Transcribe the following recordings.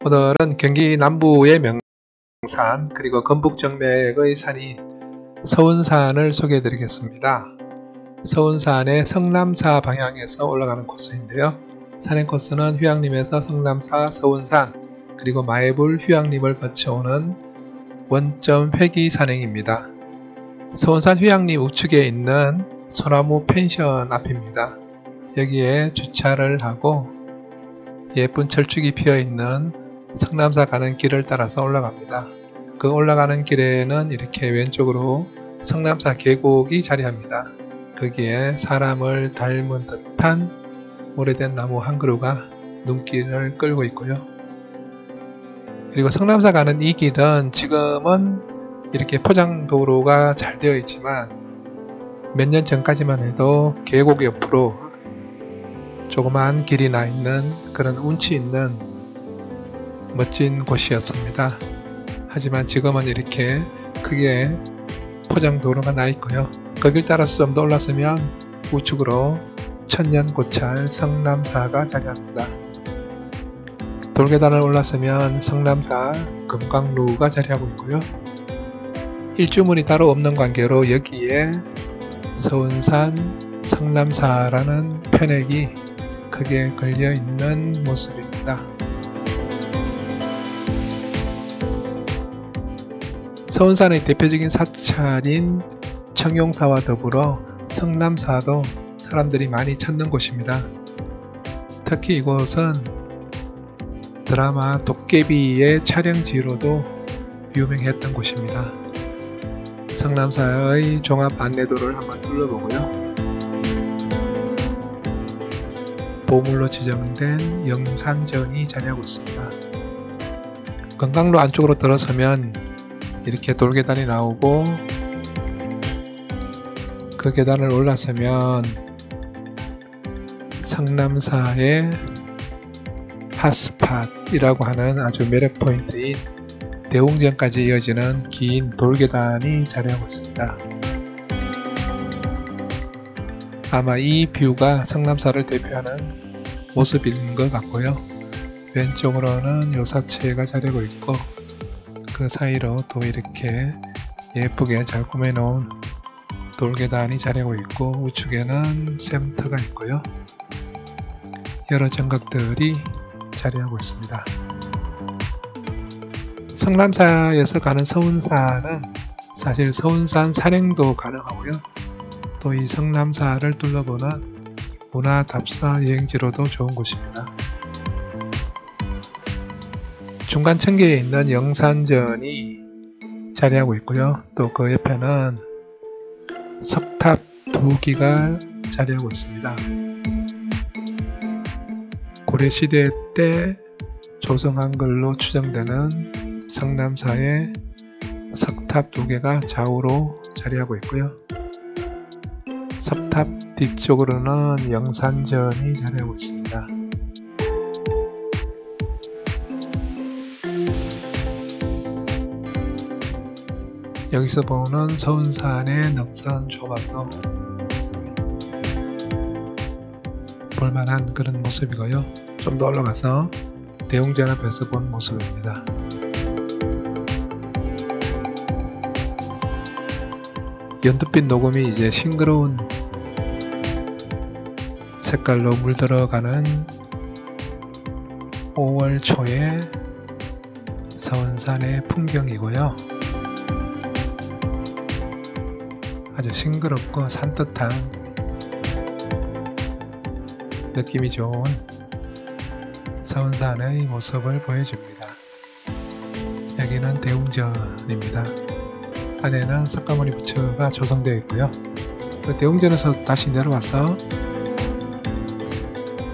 오늘은 경기 남부의 명산 그리고 건북정맥의 산인 서운산을 소개해 드리겠습니다. 서운산의 성남사 방향에서 올라가는 코스인데요. 산행 코스는 휴양림에서 성남사 서운산 그리고 마애불 휴양림을 거쳐오는 원점 회기 산행입니다. 서운산 휴양림 우측에 있는 소나무 펜션 앞입니다. 여기에 주차를 하고 예쁜 철쭉이 피어있는 성남사 가는 길을 따라서 올라갑니다. 그 올라가는 길에는 이렇게 왼쪽으로 성남사 계곡이 자리합니다. 거기에 사람을 닮은 듯한 오래된 나무 한 그루가 눈길을 끌고 있고요. 그리고 성남사 가는 이 길은 지금은 이렇게 포장도로가 잘 되어 있지만 몇 년 전까지만 해도 계곡 옆으로 조그만 길이 나 있는 그런 운치 있는 멋진 곳이었습니다. 하지만 지금은 이렇게 크게 포장도로가 나 있고요. 거길 따라서 좀 더 올라서면 우측으로 천년고찰 성남사가 자리합니다. 돌계단을 올라서면 성남사 금강루가 자리하고 있고요. 일주문이 따로 없는 관계로 여기에 서운산 성남사라는 편액이 크게 걸려 있는 모습입니다. 서운산의 대표적인 사찰인 청용사와 더불어 성남사도 사람들이 많이 찾는 곳입니다. 특히 이곳은 드라마 도깨비의 촬영지로도 유명했던 곳입니다. 성남사의 종합 안내도를 한번 둘러보고요. 보물로 지정된 영산전이 자리하고 있습니다. 금강로 안쪽으로 들어서면 이렇게 돌계단이 나오고 그 계단을 올라서면 성남사의 핫스팟이라고 하는 아주 매력 포인트인 대웅전까지 이어지는 긴 돌계단이 자리하고 있습니다. 아마 이 뷰가 성남사를 대표하는 모습인 것 같고요. 왼쪽으로는 요사체가 자리하고 있고 그 사이로 또 이렇게 예쁘게 잘 꾸며놓은 돌계단이 자리하고 있고 우측에는 샘터가 있고요. 여러 정각들이 자리하고 있습니다. 성남사에서 가는 서운산은 사실 서운산 산행도 가능하고요. 또 이 성남사를 둘러보는 문화답사 여행지로도 좋은 곳입니다. 중간 층계에 있는 영산전이 자리하고 있고요. 또 그 옆에는 석탑 2기가 자리하고 있습니다. 고려시대 때 조성한 걸로 추정되는 성남사의 석탑 2개가 좌우로 자리하고 있고요. 석탑 뒤쪽으로는 영산전이 자리하고 있습니다. 여기서 보는 서운산의 능선 조각도 볼만한 그런 모습이고요. 좀 더 올라가서 대웅전 앞에서 본 모습입니다. 연두빛 녹음이 이제 싱그러운 색깔로 물들어가는 5월 초의 서운산의 풍경이고요. 아주 싱그럽고 산뜻한 느낌이 좋은 서운산의 모습을 보여줍니다. 여기는 대웅전입니다. 안에는 석가모니 부처가 조성되어 있고요. 그 대웅전에서 다시 내려와서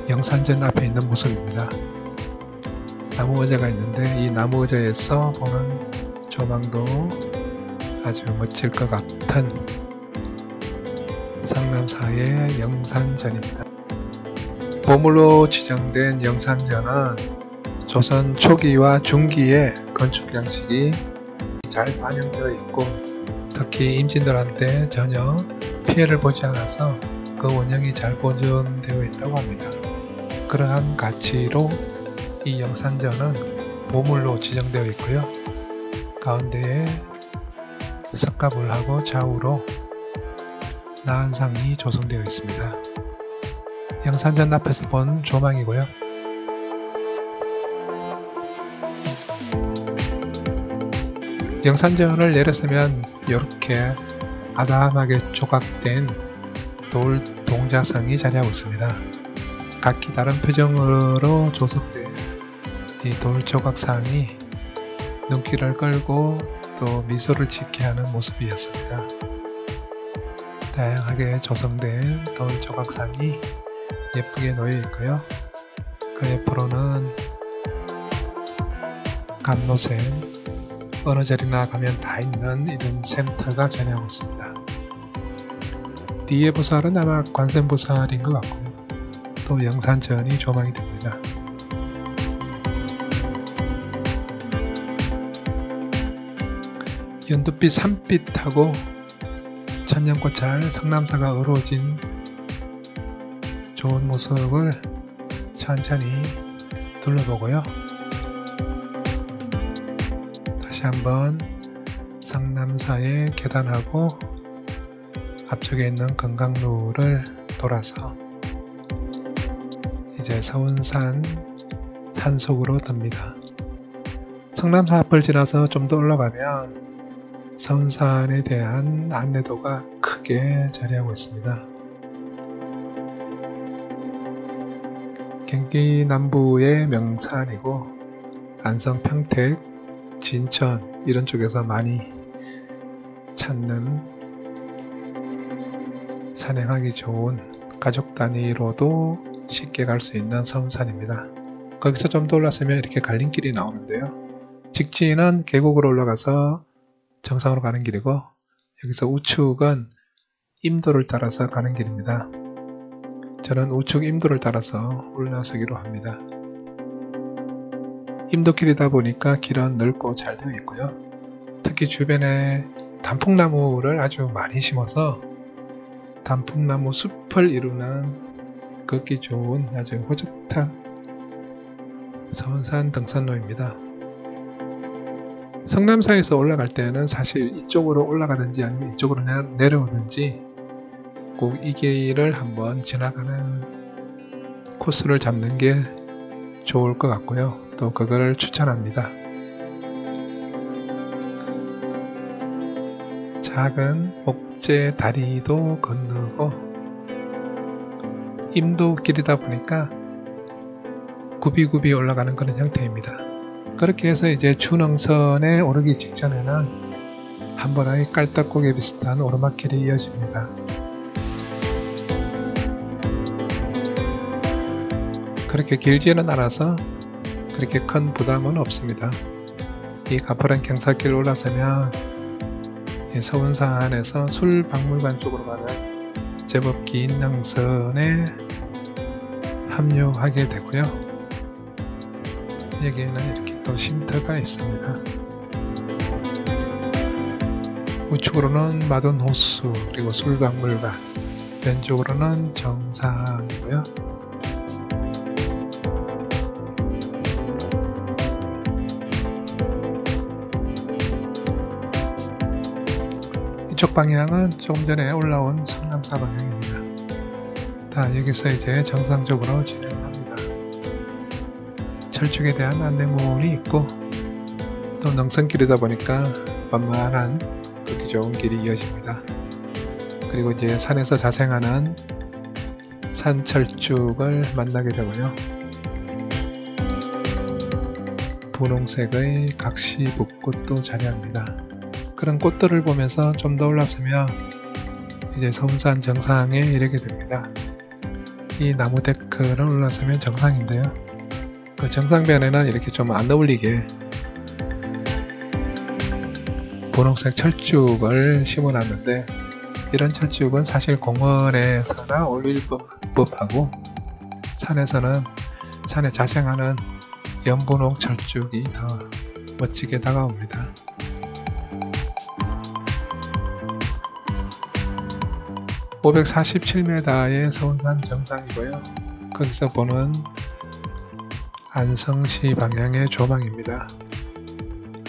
영산전 앞에 있는 모습입니다. 나무 의자가 있는데 이 나무 의자에서 보는 조망도 아주 멋질 것 같은 성남사의 영산전입니다. 보물로 지정된 영산전은 조선 초기와 중기의 건축 양식이 잘 반영되어 있고 특히 임진들한테 전혀 피해를 보지 않아서 그 원형이 잘 보존되어 있다고 합니다. 그러한 가치로 이 영산전은 보물로 지정되어 있고요. 가운데에 석가불하고 좌우로 나한상이 조성되어 있습니다. 영산전 앞에서 본 조망이고요. 영산전을 내렸으면 이렇게 아담하게 조각된 돌 동자성이 자리하고 있습니다. 각기 다른 표정으로 조석된 이 돌 조각상이 눈길을 끌고 또 미소를 짓게 하는 모습이었습니다. 다양하게 조성된 돌 조각상이 예쁘게 놓여 있고요. 그 옆으로는 감로샘, 어느 자리나 가면 다 있는 이런 샘터가 자리하고 있습니다. 뒤에 보살은 아마 관세음보살인 것 같고요. 또 영산전이 조망이 됩니다. 연두빛 산빛하고 천년꽃잘 성남사가 어우러진 좋은 모습을 천천히 둘러보고요. 다시 한번 성남사의 계단하고 앞쪽에 있는 금강루를 돌아서 이제 서운산 산속으로 듭니다. 성남사 앞을 지나서 좀 더 올라가면 서운산에 대한 안내도가 크게 자리하고 있습니다. 경기 남부의 명산이고 안성, 평택, 진천 이런 쪽에서 많이 찾는 산행하기 좋은 가족 단위로도 쉽게 갈 수 있는 서운산입니다. 거기서 좀 더 올랐으면 이렇게 갈림길이 나오는데요. 직진은 계곡으로 올라가서 정상으로 가는 길이고 여기서 우측은 임도를 따라서 가는 길입니다. 저는 우측 임도를 따라서 올라서기로 합니다. 임도길이다 보니까 길은 넓고 잘 되어 있고요. 특히 주변에 단풍나무를 아주 많이 심어서 단풍나무 숲을 이루는 걷기 좋은 아주 호젓한 서운산 등산로입니다. 성남사에서 올라갈 때는 사실 이쪽으로 올라가든지 아니면 이쪽으로 내려오든지 꼭 이 길을 한번 지나가는 코스를 잡는 게 좋을 것 같고요. 또 그걸 추천합니다. 작은 목재 다리도 건너고 임도길이다 보니까 굽이굽이 올라가는 그런 형태입니다. 그렇게 해서 이제 준흥선에 오르기 직전에는 한 번에 깔딱고개 비슷한 오르막길이 이어집니다. 그렇게 길지는 않아서 그렇게 큰 부담은 없습니다. 이 가파른 경사길 올라서면 서운산에서 술박물관 쪽으로 가는 제법 긴 능선에 합류하게 되고요. 여기에는 이렇게 또 쉼터가 있습니다. 우측으로는 마돈호수 그리고 술박물관, 왼쪽으로는 정상이고요. 이쪽 방향은 조금 전에 올라온 성남사 방향입니다. 다 여기서 이제 정상적으로 진행합니다. 철쭉에 대한 안내문이 있고 또 능선길이다 보니까 만만한 걷기 좋은 길이 이어집니다. 그리고 이제 산에서 자생하는 산철쭉을 만나게 되고요. 분홍색의 각시북꽃도 자리합니다. 그런 꽃들을 보면서 좀 더 올랐으면 이제 서운산 정상에 이르게 됩니다. 이 나무 데크를 올라서면 정상인데요. 그 정상변에는 이렇게 좀 안 어울리게 분홍색 철쭉을 심어놨는데 이런 철쭉은 사실 공원에서나 어울릴 법하고 산에서는 산에 자생하는 연분홍 철쭉이 더 멋지게 다가옵니다. (547m의) 서운산 정상이고요. 거기서 보는 안성시 방향의 조망입니다.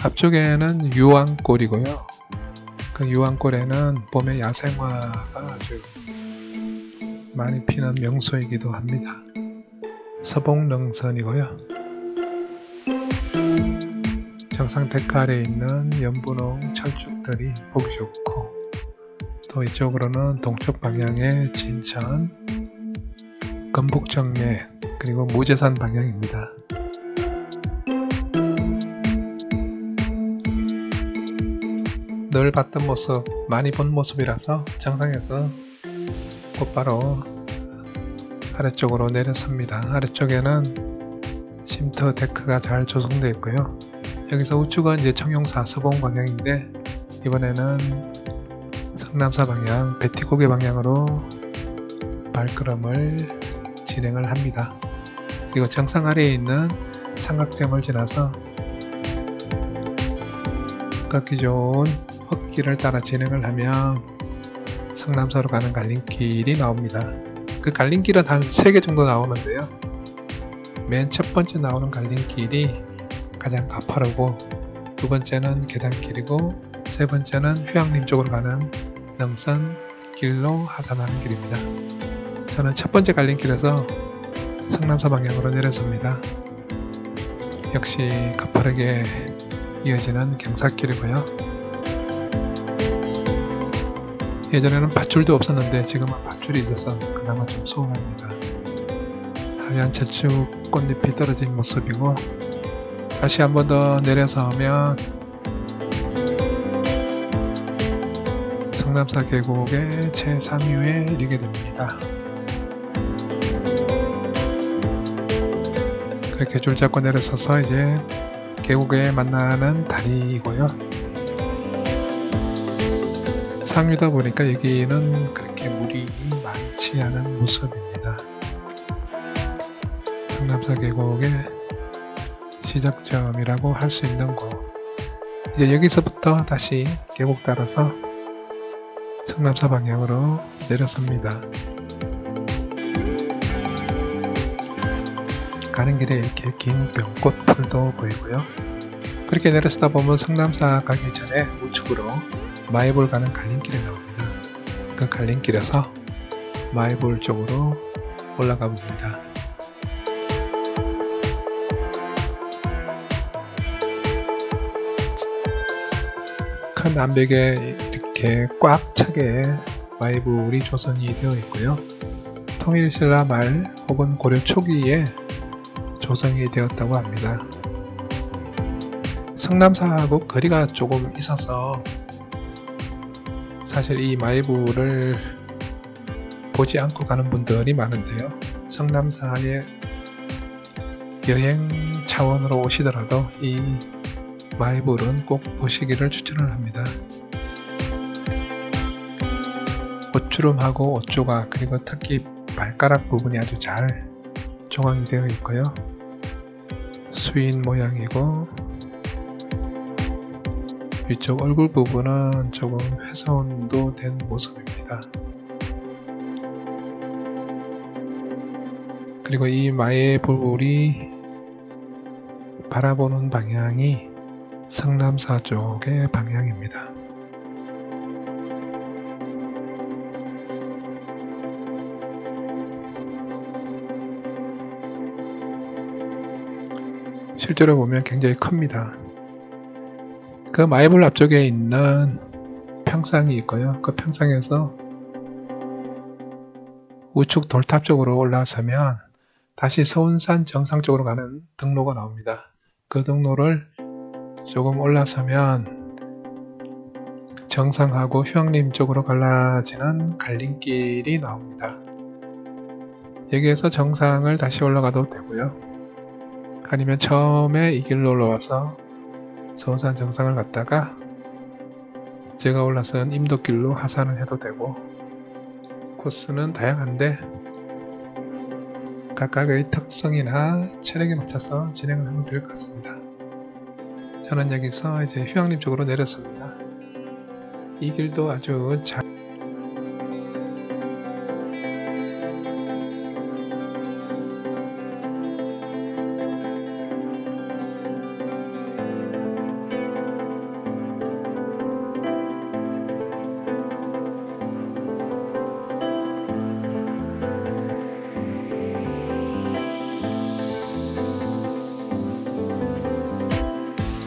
앞쪽에는 유황골이고요. 그 유황골에는 봄에 야생화가 아주 많이 피는 명소이기도 합니다. 서봉릉선이고요. 정상 데크 아래에 있는 연분홍 철쭉들이 보기 좋고, 또 이쪽으로는 동쪽 방향의 진천, 금북정맥, 그리고 무제산 방향입니다. 늘 봤던 모습, 많이 본 모습이라서 정상에서 곧바로 아래쪽으로 내려섭니다. 아래쪽에는 쉼터 데크가 잘 조성되어 있고요. 여기서 우측은 이제 청룡사 서봉 방향인데, 이번에는 성남사 방향 배티고개 방향으로 발걸음을 진행을 합니다. 그리고 정상 아래에 있는 삼각점을 지나서 걷기 좋은 흙길을 따라 진행을 하면 성남사로 가는 갈림길이 나옵니다. 그 갈림길은 한 3개 정도 나오는데요. 맨 첫 번째 나오는 갈림길이 가장 가파르고, 두 번째는 계단길이고, 세 번째는 휴양림 쪽으로 가는 능선 길로 하산하는 길입니다. 저는 첫 번째 갈림길에서 성남사 방향으로 내려섭니다. 역시 가파르게 이어지는 경사길이고요. 예전에는 밧줄도 없었는데 지금은 밧줄이 있어서 그나마 좀 소원합니다. 하얀 철쭉 꽃잎이 떨어진 모습이고, 다시 한 번 더 내려서면 성남사 계곡의 제3위에 이르게 됩니다. 그렇게 줄 잡고 내려서서 이제 계곡에 만나는 다리이고요. 상류다 보니까 여기는 그렇게 물이 많지 않은 모습입니다. 성남사 계곡의 시작점이라고 할 수 있는 곳. 이제 여기서부터 다시 계곡 따라서 성남사 방향으로 내려섭니다. 가는 길에 이렇게 긴 병꽃풀도 보이고요. 그렇게 내려서다 보면 성남사 가기 전에 우측으로 마이볼 가는 갈림길이 나옵니다. 그 갈림길에서 마이볼 쪽으로 올라가 봅니다. 큰 암벽에 이렇게 꽉 차게 마이볼이 조성이 되어 있고요. 통일신라 말 혹은 고려 초기에 조성이 되었다고 합니다. 성남사하고 거리가 조금 있어서 사실 이 마이볼을 보지 않고 가는 분들이 많은데요. 성남사에 여행 차원으로 오시더라도 이 마이볼은 꼭 보시기를 추천을 합니다. 옷주름하고 옷조각, 그리고 특히 발가락 부분이 아주 잘 조각이 되어 있고요. 수인 모양이고, 위쪽 얼굴 부분은 조금 훼손도 된 모습입니다. 그리고 이 마이볼이 바라보는 방향이 성남사 쪽의 방향입니다. 실제로 보면 굉장히 큽니다. 그 마이볼 앞쪽에 있는 평상이 있고요. 그 평상에서 우측 돌탑 쪽으로 올라서면 다시 서운산 정상 쪽으로 가는 등로가 나옵니다. 그 등로를 조금 올라서면 정상하고 휴양림 쪽으로 갈라지는 갈림길이 나옵니다. 여기에서 정상을 다시 올라가도 되고요. 아니면 처음에 이 길로 올라와서 서운산 정상을 갔다가 제가 올라선 임도길로 하산을 해도 되고, 코스는 다양한데 각각의 특성이나 체력에 맞춰서 진행을 하면 될 것 같습니다. 저는 여기서 이제 휴양림 쪽으로 내렸습니다. 이 길도 아주 잘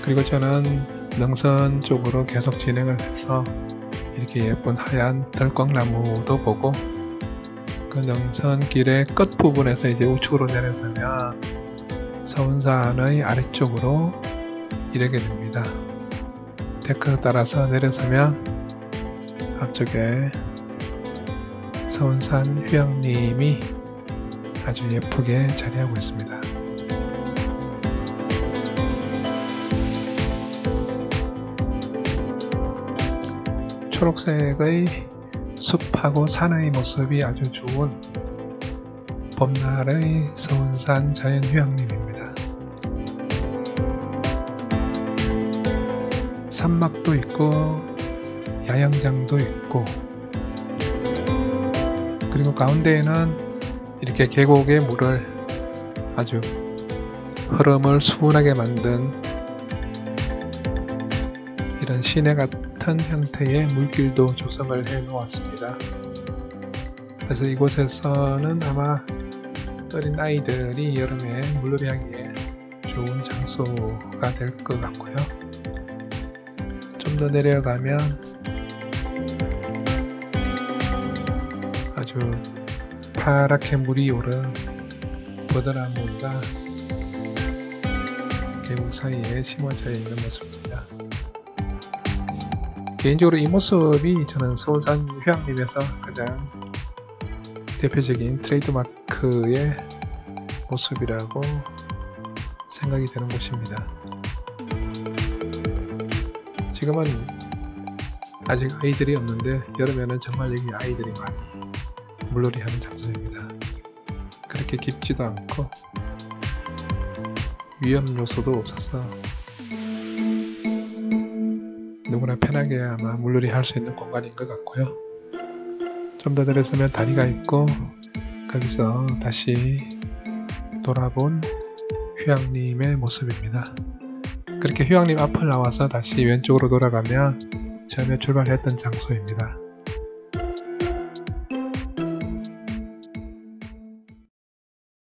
그리고 저는 능선 쪽으로 계속 진행을 해서 이렇게 예쁜 하얀 들꽃나무도 보고, 그 능선길의 끝부분에서 이제 우측으로 내려서면 서운산의 아래쪽으로 이르게 됩니다. 데크 따라서 내려서면 앞쪽에 서운산 휴양림이 아주 예쁘게 자리하고 있습니다. 초록색의 숲하고 산의 모습이 아주 좋은 봄날의 서운산 자연휴양림입니다. 산막도 있고 야영장도 있고, 그리고 가운데에는 이렇게 계곡의 물을 아주 흐름을 수운하게 만든 이런 시내 같은 형태의 물길도 조성을 해 놓았습니다. 그래서 이곳에서는 아마 어린 아이들이 여름에 물놀이 하기에 좋은 장소가 될 것 같고요. 좀 더 내려가면 아주 파랗게 물이 오른 버드나무가 계곡 사이에 심어져 있는 모습입니다. 개인적으로 이 모습이 저는 서운산 휴양림에서 가장 대표적인 트레이드마크의 모습이라고 생각이 되는 곳입니다. 지금은 아직 아이들이 없는데 여름에는 정말 여기 아이들이 많이 물놀이 하는 장소입니다. 그렇게 깊지도 않고 위험 요소도 없어서 누구나 편하게 아마 물놀이 할 수 있는 공간인 것 같고요. 좀 더 내려서면 다리가 있고, 거기서 다시 돌아본 휴양림의 모습입니다. 그렇게 휴양림 앞을 나와서 다시 왼쪽으로 돌아가면 처음에 출발했던 장소입니다.